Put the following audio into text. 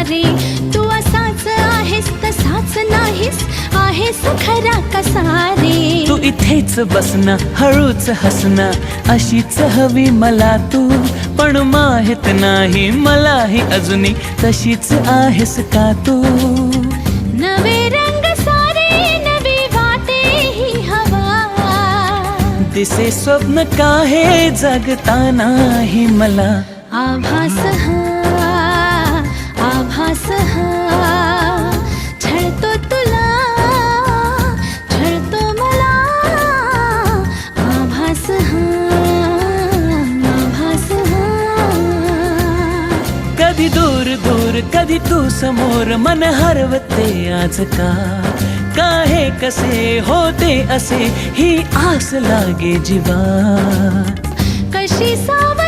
रे. तू असाच आहेस तसाच नाहीस, आहेस खरा कसा रे. तू इथेच बसना, हळूच हसना, अशीच हवी मला तू. पण माहित नाही मलाही अजूनही तशीच आहेस का तू. नवे रंग सारे नवी वाटे ही हवा. दिसे स्वप्न का हे जगतानाही मला. आभास हा, आभास हा, छळतो तुला, छळतो मला. आभास हा, आभास हा. कधी दूर दूर कधी तू समोर, मन हरवते आज का. काहे कसे होते असे ही आस लागे जीवा. कशी साव